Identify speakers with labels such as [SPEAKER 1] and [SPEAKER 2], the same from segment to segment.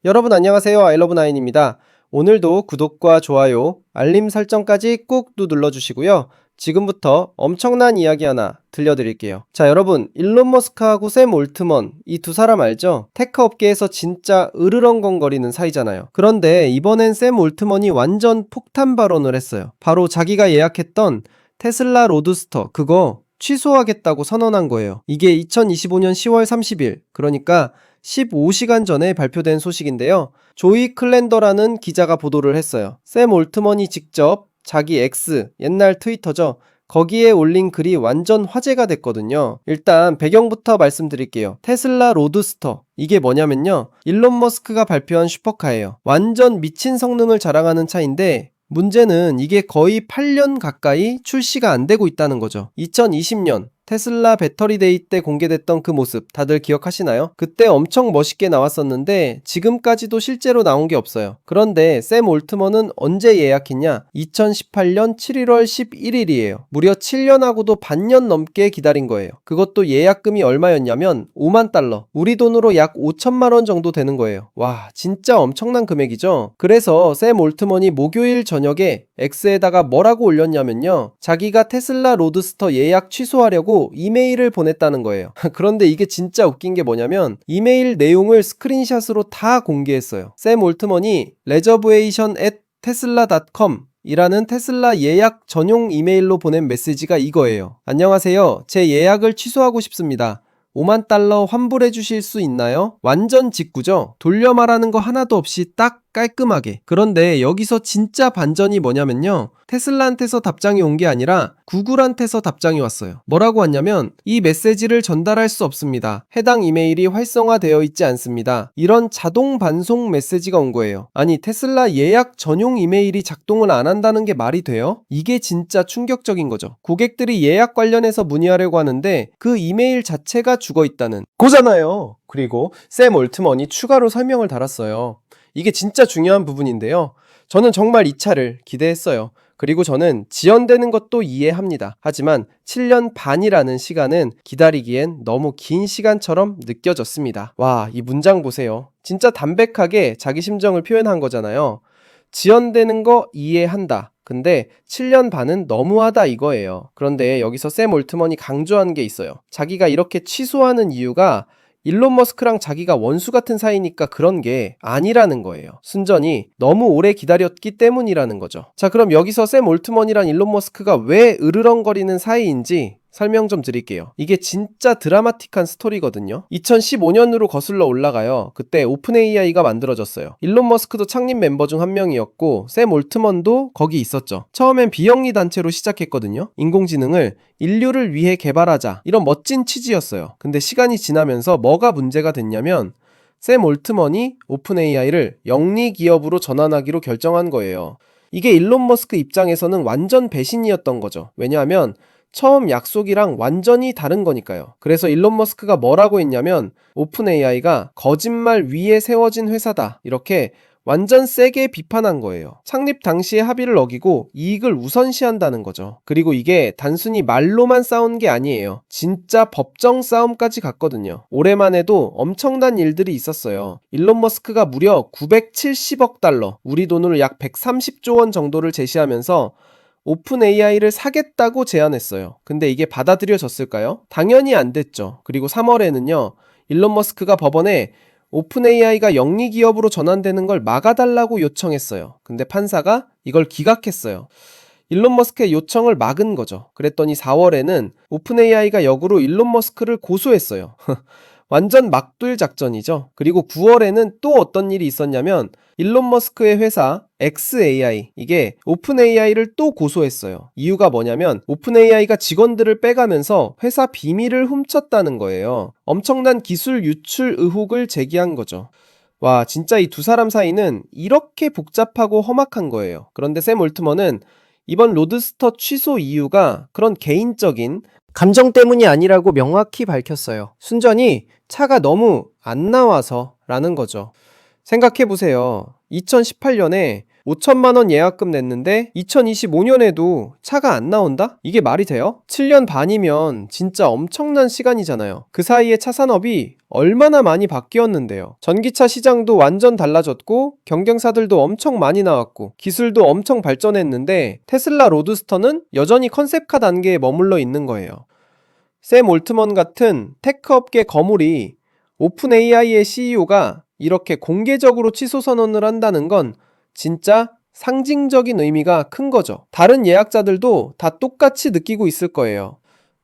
[SPEAKER 1] 여러분 안녕하세요. 아이러브나인입니다. 오늘도 구독과 좋아요, 알림 설정까지 꾹 눌러주시고요. 지금부터 엄청난 이야기 하나 들려드릴게요. 자, 여러분, 일론 머스크하고 샘 올트먼 이 두 사람 알죠? 테크 업계에서 진짜 으르렁거리는 사이잖아요. 그런데 이번엔 샘 올트먼이 완전 폭탄 발언을 했어요. 바로 자기가 예약했던 테슬라 로드스터 그거 취소하겠다고 선언한 거예요. 이게 2025년 10월 30일, 그러니까 15시간 전에 발표된 소식인데요. 조이 클랜더라는 기자가 보도를 했어요. 샘 올트먼이 직접 자기 X, 옛날 트위터죠. 거기에 올린 글이 완전 화제가 됐거든요. 일단 배경부터 말씀드릴게요. 테슬라 로드스터. 이게 뭐냐면요. 일론 머스크가 발표한 슈퍼카예요. 완전 미친 성능을 자랑하는 차인데 문제는 이게 거의 8년 가까이 출시가 안 되고 있다는 거죠. 2020년 테슬라 배터리 데이 때 공개됐던 그 모습 다들 기억하시나요? 그때 엄청 멋있게 나왔었는데 지금까지도 실제로 나온 게 없어요. 그런데 샘 올트먼은 언제 예약했냐? 2018년 7월 11일이에요. 무려 7년하고도 반년 넘게 기다린 거예요. 그것도 예약금이 얼마였냐면 5만 달러. 우리 돈으로 약 5천만 원 정도 되는 거예요. 와, 진짜 엄청난 금액이죠? 그래서 샘 올트먼이 목요일 저녁에 X에다가 뭐라고 올렸냐면요. 자기가 테슬라 로드스터 예약 취소하려고 이메일을 보냈다는 거예요. 그런데 이게 진짜 웃긴 게 뭐냐면 이메일 내용을 스크린샷으로 다 공개했어요. 샘 올트먼이 reservation@tesla.com 이라는 테슬라 예약 전용 이메일로 보낸 메시지가 이거예요. 안녕하세요. 제 예약을 취소하고 싶습니다. 5만 달러 환불해 주실 수 있나요? 완전 직구죠? 돌려 말하는 거 하나도 없이 딱 깔끔하게. 그런데 여기서 진짜 반전이 뭐냐면요. 테슬라한테서 답장이 온 게 아니라 구글한테서 답장이 왔어요. 뭐라고 왔냐면 이 메시지를 전달할 수 없습니다. 해당 이메일이 활성화되어 있지 않습니다. 이런 자동 반송 메시지가 온 거예요. 아니, 테슬라 예약 전용 이메일이 작동을 안 한다는 게 말이 돼요? 이게 진짜 충격적인 거죠. 고객들이 예약 관련해서 문의하려고 하는데 그 이메일 자체가 죽어 있다는 거잖아요. 그리고 샘 올트먼이 추가로 설명을 달았어요. 이게 진짜 중요한 부분인데요. 저는 정말 이 차를 기대했어요. 그리고 저는 지연되는 것도 이해합니다. 하지만 7년 반이라는 시간은 기다리기엔 너무 긴 시간처럼 느껴졌습니다. 와, 이 문장 보세요. 진짜 담백하게 자기 심정을 표현한 거잖아요. 지연되는 거 이해한다. 근데 7년 반은 너무하다 이거예요. 그런데 여기서 샘 올트먼이 강조한 게 있어요. 자기가 이렇게 취소하는 이유가 일론 머스크랑 자기가 원수 같은 사이니까 그런 게 아니라는 거예요. 순전히 너무 오래 기다렸기 때문이라는 거죠. 자, 그럼 여기서 샘 올트먼이랑 일론 머스크가 왜 으르렁거리는 사이인지 설명 좀 드릴게요. 이게 진짜 드라마틱한 스토리거든요. 2015년으로 거슬러 올라가요. 그때 오픈 AI가 만들어졌어요. 일론 머스크도 창립 멤버 중 한 명이었고 샘 올트먼도 거기 있었죠. 처음엔 비영리 단체로 시작했거든요. 인공지능을 인류를 위해 개발하자, 이런 멋진 취지였어요. 근데 시간이 지나면서 뭐가 문제가 됐냐면 샘 올트먼이 오픈 AI를 영리 기업으로 전환하기로 결정한 거예요. 이게 일론 머스크 입장에서는 완전 배신이었던 거죠. 왜냐하면 처음 약속이랑 완전히 다른 거니까요. 그래서 일론 머스크가 뭐라고 했냐면 오픈 AI가 거짓말 위에 세워진 회사다, 이렇게 완전 세게 비판한 거예요. 창립 당시에 합의를 어기고 이익을 우선시한다는 거죠. 그리고 이게 단순히 말로만 싸운 게 아니에요. 진짜 법정 싸움까지 갔거든요. 올해만 해도 엄청난 일들이 있었어요. 일론 머스크가 무려 970억 달러, 우리 돈으로 약 130조 원 정도를 제시하면서 오픈 AI를 사겠다고 제안했어요. 근데 이게 받아들여졌을까요? 당연히 안 됐죠. 그리고 3월에는요, 일론 머스크가 법원에 오픈 AI가 영리 기업으로 전환되는 걸 막아달라고 요청했어요. 근데 판사가 이걸 기각했어요. 일론 머스크의 요청을 막은 거죠. 그랬더니 4월에는 오픈 AI가 역으로 일론 머스크를 고소했어요. 완전 막둘 작전이죠. 그리고 9월에는 또 어떤 일이 있었냐면 일론 머스크의 회사 XAI, 이게 오픈 AI를 또 고소했어요. 이유가 뭐냐면 오픈 AI가 직원들을 빼가면서 회사 비밀을 훔쳤다는 거예요. 엄청난 기술 유출 의혹을 제기한 거죠. 와, 진짜 이 두 사람 사이는 이렇게 복잡하고 험악한 거예요. 그런데 샘 올트먼은 이번 로드스터 취소 이유가 그런 개인적인 감정 때문이 아니라고 명확히 밝혔어요. 순전히 차가 너무 안 나와서 라는 거죠. 생각해보세요. 2018년에 5천만 원 예약금 냈는데 2025년에도 차가 안 나온다? 이게 말이 돼요? 7년 반이면 진짜 엄청난 시간이잖아요. 그 사이에 차 산업이 얼마나 많이 바뀌었는데요. 전기차 시장도 완전 달라졌고 경쟁사들도 엄청 많이 나왔고 기술도 엄청 발전했는데 테슬라 로드스터는 여전히 컨셉카 단계에 머물러 있는 거예요. 샘 올트먼 같은 테크 업계 거물이 오픈 AI의 CEO가 이렇게 공개적으로 취소 선언을 한다는 건 진짜 상징적인 의미가 큰 거죠. 다른 예약자들도 다 똑같이 느끼고 있을 거예요.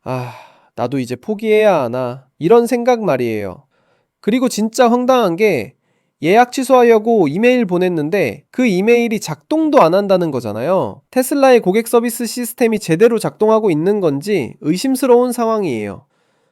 [SPEAKER 1] 아, 나도 이제 포기해야 하나. 이런 생각 말이에요. 그리고 진짜 황당한 게 예약 취소하려고 이메일 보냈는데 그 이메일이 작동도 안 한다는 거잖아요. 테슬라의 고객 서비스 시스템이 제대로 작동하고 있는 건지 의심스러운 상황이에요.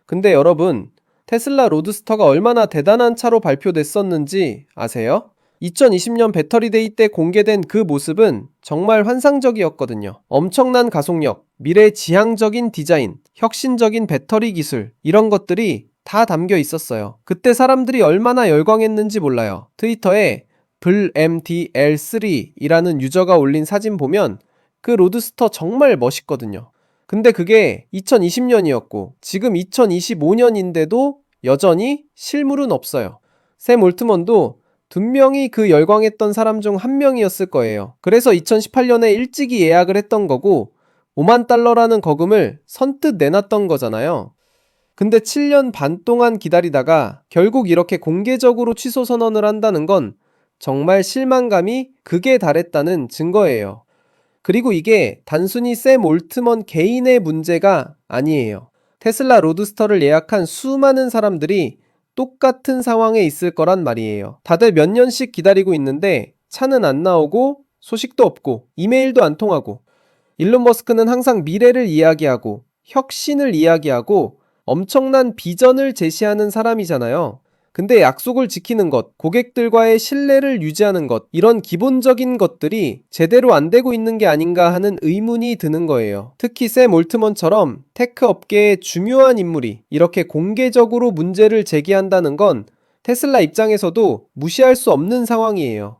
[SPEAKER 1] 근데 여러분, 테슬라 로드스터가 얼마나 대단한 차로 발표됐었는지 아세요? 2020년 배터리데이 때 공개된 그 모습은 정말 환상적이었거든요. 엄청난 가속력, 미래지향적인 디자인, 혁신적인 배터리 기술, 이런 것들이 다 담겨 있었어요. 그때 사람들이 얼마나 열광했는지 몰라요. 트위터에 불MDL3이라는 유저가 올린 사진 보면 그 로드스터 정말 멋있거든요. 근데 그게 2020년이었고 지금 2025년인데도 여전히 실물은 없어요. 샘 올트먼도 분명히 그 열광했던 사람 중 한 명이었을 거예요. 그래서 2018년에 일찍이 예약을 했던 거고 5만 달러라는 거금을 선뜻 내놨던 거잖아요. 근데 7년 반 동안 기다리다가 결국 이렇게 공개적으로 취소 선언을 한다는 건 정말 실망감이 극에 달했다는 증거예요. 그리고 이게 단순히 샘 올트먼 개인의 문제가 아니에요. 테슬라 로드스터를 예약한 수많은 사람들이 똑같은 상황에 있을 거란 말이에요. 다들 몇 년씩 기다리고 있는데 차는 안 나오고 소식도 없고 이메일도 안 통하고 일론 머스크는 항상 미래를 이야기하고 혁신을 이야기하고 엄청난 비전을 제시하는 사람이잖아요. 근데 약속을 지키는 것, 고객들과의 신뢰를 유지하는 것, 이런 기본적인 것들이 제대로 안 되고 있는 게 아닌가 하는 의문이 드는 거예요. 특히 샘 올트먼처럼 테크 업계의 중요한 인물이 이렇게 공개적으로 문제를 제기한다는 건 테슬라 입장에서도 무시할 수 없는 상황이에요.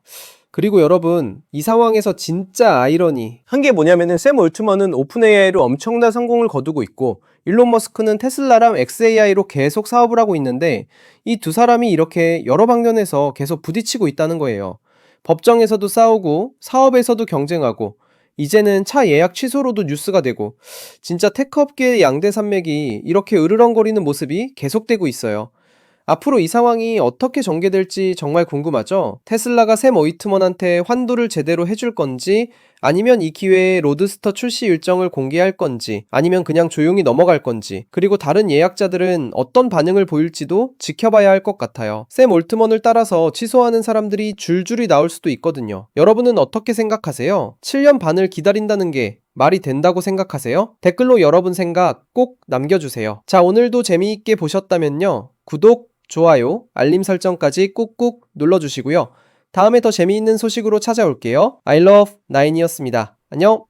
[SPEAKER 1] 그리고 여러분, 이 상황에서 진짜 아이러니
[SPEAKER 2] 한 게 뭐냐면은 샘 올트먼은 오픈 AI로 엄청난 성공을 거두고 있고 일론 머스크는 테슬라랑 xAI로 계속 사업을 하고 있는데 이 두 사람이 이렇게 여러 방면에서 계속 부딪히고 있다는 거예요. 법정에서도 싸우고 사업에서도 경쟁하고 이제는 차 예약 취소로도 뉴스가 되고 진짜 테크업계의 양대 산맥이 이렇게 으르렁거리는 모습이 계속되고 있어요. 앞으로 이 상황이 어떻게 전개될지 정말 궁금하죠? 테슬라가 샘 오이트먼한테 환도를 제대로 해줄 건지, 아니면 이 기회에 로드스터 출시 일정을 공개할 건지, 아니면 그냥 조용히 넘어갈 건지, 그리고 다른 예약자들은 어떤 반응을 보일지도 지켜봐야 할 것 같아요. 샘 올트먼을 따라서 취소하는 사람들이 줄줄이 나올 수도 있거든요. 여러분은 어떻게 생각하세요? 7년 반을 기다린다는 게 말이 된다고 생각하세요? 댓글로 여러분 생각 꼭 남겨주세요. 자, 오늘도 재미있게 보셨다면요. 구독, 좋아요, 알림 설정까지 꾹꾹 눌러주시고요. 다음에 더 재미있는 소식으로 찾아올게요. I love 9이었습니다. 안녕!